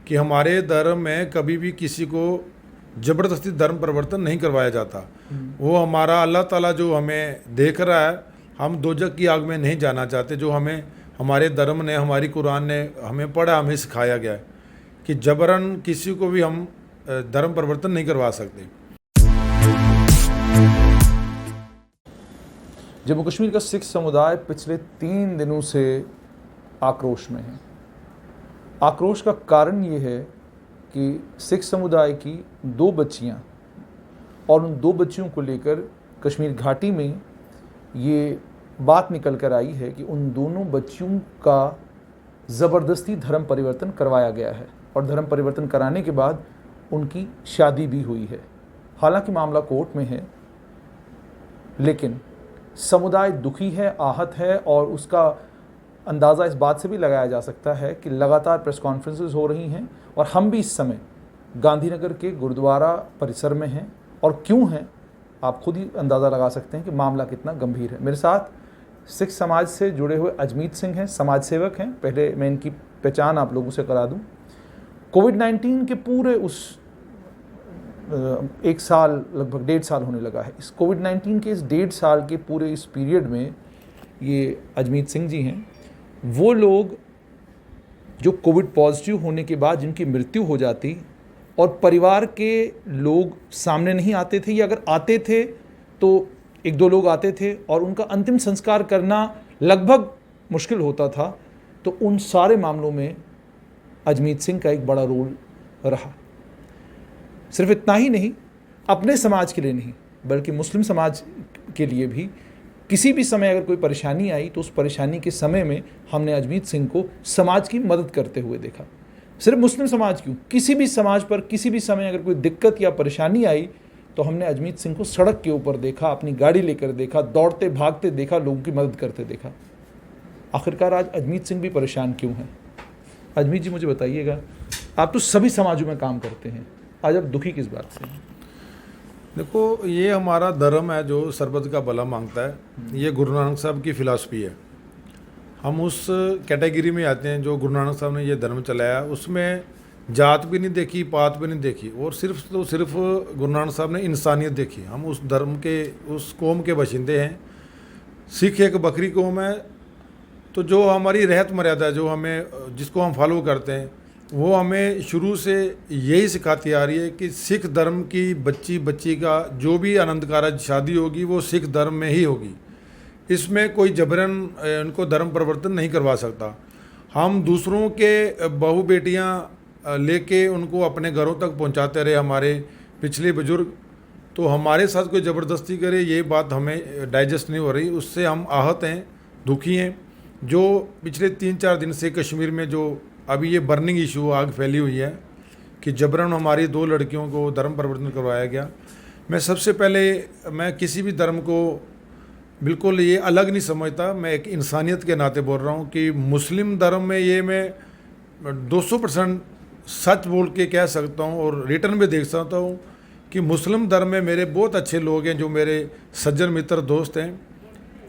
कि हमारे धर्म में कभी भी किसी को ज़बरदस्ती धर्म परिवर्तन नहीं करवाया जाता। वो हमारा अल्लाह ताला जो हमें देख रहा है, हम दोजख की आग में नहीं जाना चाहते। जो हमें हमारे धर्म ने, हमारी कुरान ने हमें पढ़ा, हमें सिखाया गया है कि जबरन किसी को भी हम धर्म परिवर्तन नहीं करवा सकते। जम्मू कश्मीर का सिख समुदाय पिछले 3 दिनों से आक्रोश में है। आक्रोश का कारण ये है कि सिख समुदाय की 2 बच्चियां और उन 2 बच्चियों को लेकर कश्मीर घाटी में ये बात निकल कर आई है कि उन दोनों बच्चियों का ज़बरदस्ती धर्म परिवर्तन करवाया गया है और धर्म परिवर्तन कराने के बाद उनकी शादी भी हुई है। हालांकि मामला कोर्ट में है, लेकिन समुदाय दुखी है, आहत है और उसका अंदाज़ा इस बात से भी लगाया जा सकता है कि लगातार प्रेस कॉन्फ्रेंसेस हो रही हैं और हम भी इस समय गांधीनगर के गुरुद्वारा परिसर में हैं। और क्यों हैं, आप खुद ही अंदाज़ा लगा सकते हैं कि मामला कितना गंभीर है। मेरे साथ सिख समाज से जुड़े हुए अजमीत सिंह हैं, समाज सेवक हैं। पहले मैं इनकी पहचान आप लोगों से करा दूं। कोविड-19 के पूरे उस 1 साल, लगभग 1.5 साल होने लगा है। इस कोविड-19 के इस 1.5 साल के पूरे इस पीरियड में ये अजमीत सिंह जी हैं, वो लोग जो कोविड पॉजिटिव होने के बाद जिनकी मृत्यु हो जाती और परिवार के लोग सामने नहीं आते थे, या अगर आते थे तो 1-2 लोग आते थे और उनका अंतिम संस्कार करना लगभग मुश्किल होता था, तो उन सारे मामलों में अजमीत सिंह का एक बड़ा रोल रहा। सिर्फ इतना ही नहीं, अपने समाज के लिए नहीं बल्कि मुस्लिम समाज के लिए भी किसी भी समय अगर कोई परेशानी आई तो उस परेशानी के समय में हमने अजमीत सिंह को समाज की मदद करते हुए देखा। सिर्फ मुस्लिम समाज क्यों, किसी भी समाज पर किसी भी समय अगर कोई दिक्कत या परेशानी आई तो हमने अजमीत सिंह को सड़क के ऊपर देखा, अपनी गाड़ी लेकर देखा, दौड़ते भागते देखा, लोगों की मदद करते देखा। आखिरकार आज अजमीत सिंह भी परेशान क्यों हैं? अजमीत जी मुझे बताइएगा, आप तो सभी समाजों में काम करते हैं, आज आप दुखी किस बात से हैं? देखो, ये हमारा धर्म है जो सरबत का भला मांगता है। ये गुरु नानक साहब की फ़िलासफ़ी है। हम उस कैटेगरी में आते हैं जो गुरु नानक साहब ने ये धर्म चलाया। उसमें जात भी नहीं देखी, पात भी नहीं देखी, और सिर्फ गुरु नानक साहब ने इंसानियत देखी। हम उस धर्म के, उस कौम के बशिंदे हैं। सिख एक बकरी कौम है, तो जो हमारी रहत मर्यादा, जो हमें, जिसको हम फॉलो करते हैं, वो हमें शुरू से यही सिखाती आ रही है कि सिख धर्म की बच्ची का जो भी आनंद कारज शादी होगी वो सिख धर्म में ही होगी। इसमें कोई जबरन उनको धर्म परिवर्तन नहीं करवा सकता। हम दूसरों के बहू बेटियां लेके उनको अपने घरों तक पहुंचाते रहे, हमारे पिछले बुजुर्ग, तो हमारे साथ कोई ज़बरदस्ती करे ये बात हमें डाइजेस्ट नहीं हो रही। उससे हम आहत हैं, दुखी हैं। जो पिछले 3-4 दिन से कश्मीर में जो अभी ये बर्निंग इशू, आग फैली हुई है कि जबरन हमारी 2 लड़कियों को धर्म परिवर्तन करवाया गया। मैं सबसे पहले, मैं किसी भी धर्म को बिल्कुल ये अलग नहीं समझता। मैं एक इंसानियत के नाते बोल रहा हूँ कि मुस्लिम धर्म में ये मैं 200% सच बोल के कह सकता हूँ और रिटर्न में देख सकता हूँ कि मुस्लिम धर्म में मेरे बहुत अच्छे लोग हैं, जो मेरे सज्जन मित्र दोस्त हैं।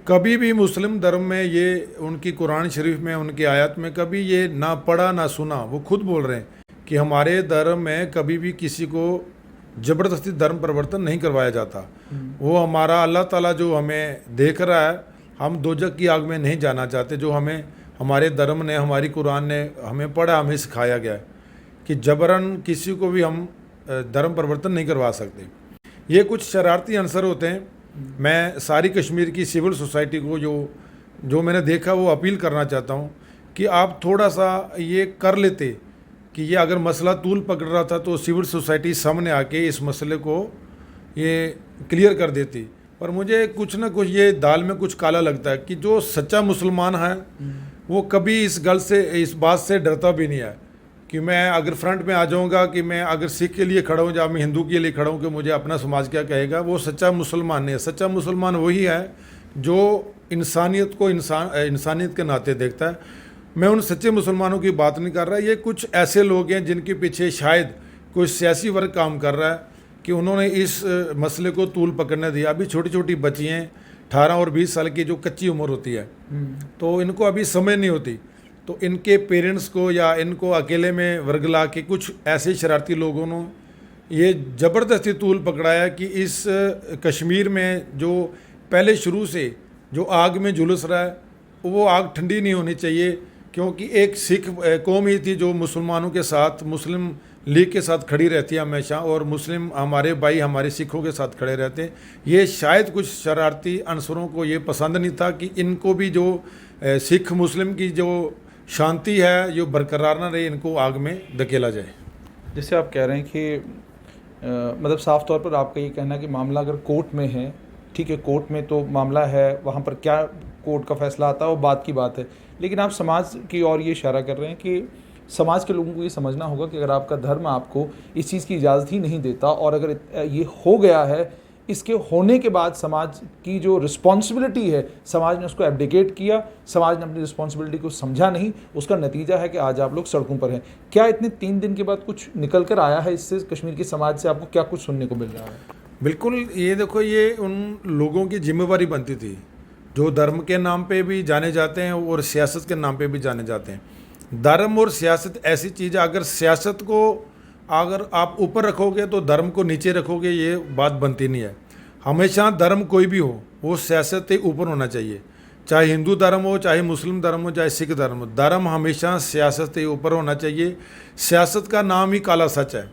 कभी भी मुस्लिम धर्म में ये, उनकी कुरान शरीफ में, उनकी आयत में कभी ये ना पढ़ा ना सुना। वो खुद बोल रहे हैं कि हमारे धर्म में कभी भी किसी को ज़बरदस्ती धर्म परिवर्तन नहीं करवाया जाता। वो हमारा अल्लाह ताला जो हमें देख रहा है, हम दोजख की आग में नहीं जाना चाहते। जो हमें हमारे धर्म ने, हमारी कुरान ने हमें पढ़ा, हमें सिखाया गया है कि जबरन किसी को भी हम धर्म परिवर्तन नहीं करवा सकते। ये कुछ शरारती अंसर होते हैं। मैं सारी कश्मीर की सिविल सोसाइटी को जो मैंने देखा वो अपील करना चाहता हूँ कि आप थोड़ा सा ये कर लेते कि ये अगर मसला तूल पकड़ रहा था तो सिविल सोसाइटी सामने आके इस मसले को ये क्लियर कर देती। पर मुझे कुछ ना कुछ ये दाल में कुछ काला लगता है कि जो सच्चा मुसलमान है वो कभी इस बात से डरता भी नहीं है कि मैं अगर फ्रंट में आ जाऊंगा, कि मैं अगर सिख के लिए खड़ा हूँ या मैं हिंदू के लिए खड़ा हूँ कि मुझे अपना समाज क्या कहेगा। वो सच्चा मुसलमान नहीं है। सच्चा मुसलमान वही है जो इंसानियत को इंसानियत के नाते देखता है। मैं उन सच्चे मुसलमानों की बात नहीं कर रहा। ये कुछ ऐसे लोग हैं जिनके पीछे शायद कोई सियासी वर्ग काम कर रहा है कि उन्होंने इस मसले को तूल पकड़ने दिया। अभी छोटी छोटी बच्चियाँ 18 और 20 साल की, जो कच्ची उम्र होती है, तो इनको अभी समझ नहीं होती तो इनके पेरेंट्स को या इनको अकेले में वर्गला के कुछ ऐसे शरारती लोगों ने ये ज़बरदस्ती तूल पकड़ाया कि इस कश्मीर में जो पहले शुरू से जो आग में झुलस रहा है वो आग ठंडी नहीं होनी चाहिए, क्योंकि एक सिख कौम ही थी जो मुसलमानों के साथ, मुस्लिम लीग के साथ खड़ी रहती है हमेशा, और मुस्लिम हमारे भाई हमारे सिखों के साथ खड़े रहते हैं। ये शायद कुछ शरारती अनसरों को ये पसंद नहीं था कि इनको भी जो सिख मुस्लिम की जो शांति है जो बरकरार ना रहे, इनको आग में धकेला जाए। जैसे आप कह रहे हैं कि मतलब साफ तौर पर आपका ये कहना है कि मामला अगर कोर्ट में है, ठीक है, कोर्ट में तो मामला है, वहाँ पर क्या कोर्ट का फैसला आता है वो बात की बात है, लेकिन आप समाज की ओर ये इशारा कर रहे हैं कि समाज के लोगों को ये समझना होगा कि अगर आपका धर्म आपको इस चीज़ की इजाज़त ही नहीं देता और अगर ये हो गया है, इसके होने के बाद समाज की जो रिस्पॉन्सिबिलिटी है, समाज ने उसको एब्डिकेट किया, समाज ने अपनी रिस्पॉन्सिबिलिटी को समझा नहीं, उसका नतीजा है कि आज आप लोग सड़कों पर हैं। क्या इतने 3 दिन के बाद कुछ निकल कर आया है इससे, कश्मीर के समाज से आपको क्या कुछ सुनने को मिल रहा है? बिल्कुल, ये देखो, ये उन लोगों की जिम्मेवारी बनती थी जो धर्म के नाम पे भी जाने जाते हैं और सियासत के नाम पे भी जाने जाते हैं। धर्म और सियासत ऐसी चीज़ है, अगर सियासत को अगर आप ऊपर रखोगे तो धर्म को नीचे रखोगे, ये बात बनती नहीं है। हमेशा धर्म कोई भी हो वो सियासत से ऊपर होना चाहिए, चाहे हिंदू धर्म हो, चाहे मुस्लिम धर्म हो, चाहे सिख धर्म हो। धर्म हमेशा सियासत से ऊपर होना चाहिए। सियासत का नाम ही काला सच है।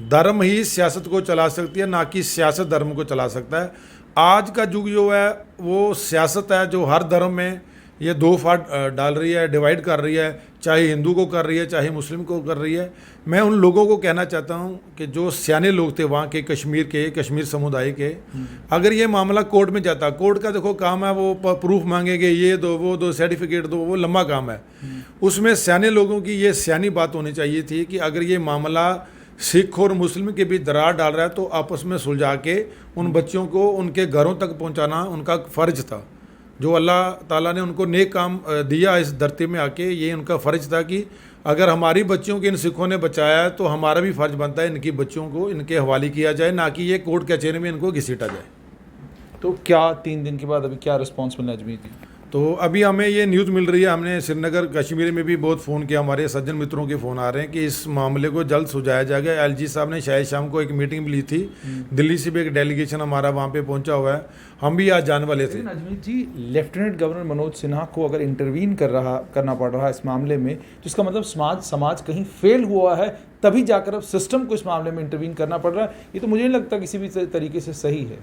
धर्म ही सियासत को चला सकती है, ना कि सियासत धर्म को चला सकता है। आज का युग जो है वो सियासत है जो हर धर्म में ये दो फाड़ डाल रही है, डिवाइड कर रही है, चाहे हिंदू को कर रही है, चाहे मुस्लिम को कर रही है। मैं उन लोगों को कहना चाहता हूँ कि जो सियाने लोग थे वहाँ के कश्मीर समुदाय के, अगर ये मामला कोर्ट में जाता, कोर्ट का देखो काम है, वो प्रूफ मांगेंगे, ये दो वो दो, सर्टिफिकेट दो, वो लंबा काम है। उसमें सियाने लोगों की ये सियानी बात होनी चाहिए थी कि अगर ये मामला सिख और मुस्लिम के बीच दरार डाल रहा है तो आपस में सुलझा के उन बच्चों को उनके घरों तक पहुंचाना उनका फ़र्ज था। जो अल्लाह ताला ने उनको नेक काम दिया इस धरती में आके, ये उनका फ़र्ज था कि अगर हमारी बच्चियों को इन सिखों ने बचाया है तो हमारा भी फ़र्ज बनता है इनकी बच्चियों को इनके हवाले किया जाए, ना कि ये कोर्ट कचहरी में इनको घसीटा जाए। तो क्या 3 दिन के बाद अभी क्या रिस्पॉन्स मिला अजमेर जी? तो अभी हमें ये न्यूज़ मिल रही है, हमने श्रीनगर कश्मीर में भी बहुत फ़ोन किया, हमारे सज्जन मित्रों के फ़ोन आ रहे हैं कि इस मामले को जल्द सुलझाया जाएगा। एलजी साहब ने शायद शाम को एक मीटिंग भी ली थी, दिल्ली से भी एक डेलीगेशन हमारा वहाँ पे पहुँचा हुआ है, हम भी आज जाने वाले थे। अजमेर जी, लेफ्टिनेंट गवर्नर मनोज सिन्हा को अगर इंटरवीन करना पड़ रहा है इस मामले में, तो इसका मतलब समाज कहीं फेल हुआ है, तभी जाकर अब सिस्टम को इस मामले में इंटरवीन करना पड़ रहा है। ये तो मुझे नहीं लगता किसी भी तरीके से सही है।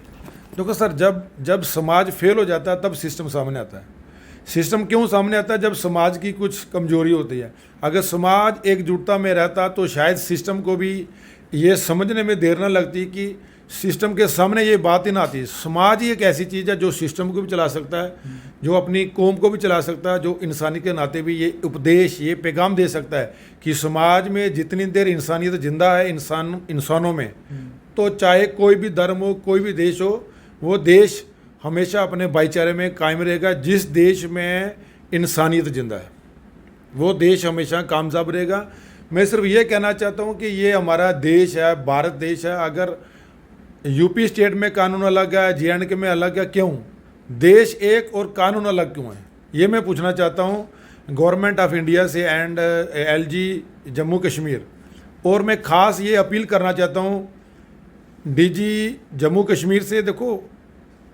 देखो सर, जब समाज फेल हो जाता है तब सिस्टम सामने आता है। सिस्टम क्यों सामने आता है? जब समाज की कुछ कमजोरी होती है। अगर समाज एकजुटता में रहता तो शायद सिस्टम को भी ये समझने में देर न लगती कि सिस्टम के सामने ये बात ही ना आती। समाज ही एक ऐसी चीज़ है जो सिस्टम को भी चला सकता है, जो अपनी कौम को भी चला सकता है, जो इंसानी के नाते भी ये उपदेश, ये पैगाम दे सकता है कि समाज में जितनी देर इंसानियत जिंदा है इंसानों में, तो चाहे कोई भी धर्म हो, कोई भी देश हो, वो देश हमेशा अपने भाईचारे में कायम रहेगा। जिस देश में इंसानियत जिंदा है वो देश हमेशा कामयाब रहेगा। मैं सिर्फ ये कहना चाहता हूँ कि ये हमारा देश है, भारत देश है। अगर यूपी स्टेट में कानून अलग है, JNK में अलग है, क्यों? देश एक और कानून अलग क्यों है? ये मैं पूछना चाहता हूँ गवर्नमेंट ऑफ इंडिया से एंड LG जम्मू कश्मीर। और मैं ख़ास ये अपील करना चाहता हूँ DG जम्मू कश्मीर से। देखो,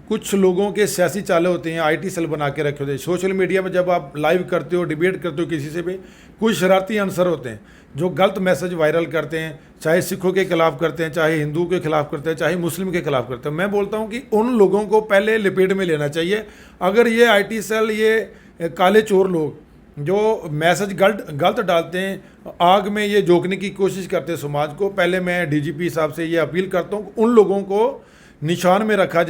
कुछ लोगों के सियासी चाले होते हैं, IT सेल बना के रखे होते हैं। सोशल मीडिया में जब आप लाइव करते हो, डिबेट करते हो किसी से भी, कुछ शरारती अनसर होते हैं जो गलत मैसेज वायरल करते हैं, चाहे सिखों के खिलाफ करते हैं, चाहे हिंदू के खिलाफ करते हैं, चाहे मुस्लिम के खिलाफ करते हैं। मैं बोलता हूं कि उन लोगों को पहले लपेट में लेना चाहिए। अगर ये IT सेल, ये काले चोर लोग जो मैसेज गलत डालते हैं, आग में ये झोंकने की कोशिश करते हैं समाज को, पहले मैं DGP साहब से ये अपील करता हूँ उन लोगों को निशाने में रखा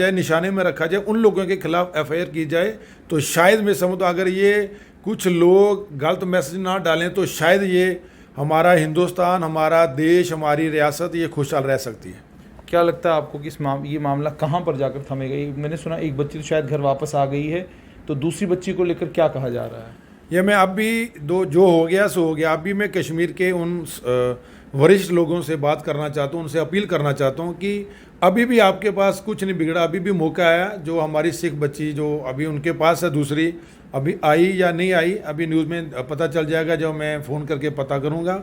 जाए, उन लोगों के खिलाफ FIR की जाए। तो शायद मैं समझता, अगर ये कुछ लोग गलत मैसेज ना डालें तो शायद ये हमारा हिंदुस्तान, हमारा देश, हमारी रियासत ये खुशहाल रह सकती है। क्या लगता है आपको कि ये मामला कहाँ पर जाकर थमेगा? मैंने सुना एक बच्ची तो शायद घर वापस आ गई है, तो दूसरी बच्ची को लेकर क्या कहा जा रहा है? ये मैं अब भी जो हो गया सो हो गया। अब भी मैं कश्मीर के उन वरिष्ठ लोगों से बात करना चाहता हूँ, उनसे अपील करना चाहता हूँ कि अभी भी आपके पास कुछ नहीं बिगड़ा, अभी भी मौका आया। जो हमारी सिख बच्ची जो अभी उनके पास है दूसरी, अभी आई या नहीं आई अभी न्यूज़ में पता चल जाएगा, जब मैं फ़ोन करके पता करूँगा।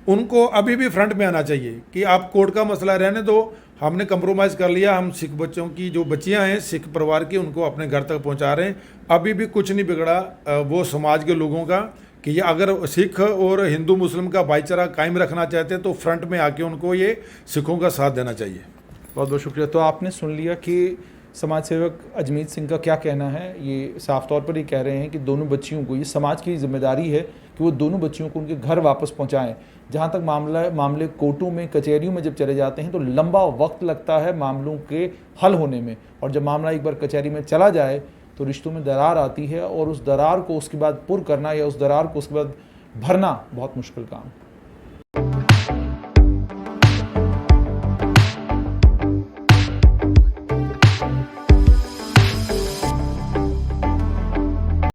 उनको अभी भी फ्रंट में आना चाहिए कि आप कोर्ट का मसला रहने दो, हमने कंप्रोमाइज़ कर लिया, हम सिख बच्चों की जो बच्चियां हैं सिख परिवार की उनको अपने घर तक पहुंचा रहे हैं। अभी भी कुछ नहीं बिगड़ा वो समाज के लोगों का कि ये अगर सिख और हिंदू मुस्लिम का भाईचारा कायम रखना चाहते हैं तो फ्रंट में आके उनको ये सिखों का साथ देना चाहिए। बहुत बहुत शुक्रिया। तो आपने सुन लिया कि समाज सेवक अजमीत सिंह का क्या कहना है। ये साफ तौर पर ये कह रहे हैं कि दोनों बच्चियों को, ये समाज की जिम्मेदारी है कि वो दोनों बच्चियों को उनके घर वापस पहुंचाएं। जहां तक मामले कोर्टों में, कचहरियों में जब चले जाते हैं तो लंबा वक्त लगता है मामलों के हल होने में, और जब मामला एक बार कचहरी में चला जाए तो रिश्तों में दरार आती है, और उस दरार को उसके बाद पुर करना या उस दरार को उसके बाद भरना बहुत मुश्किल काम है।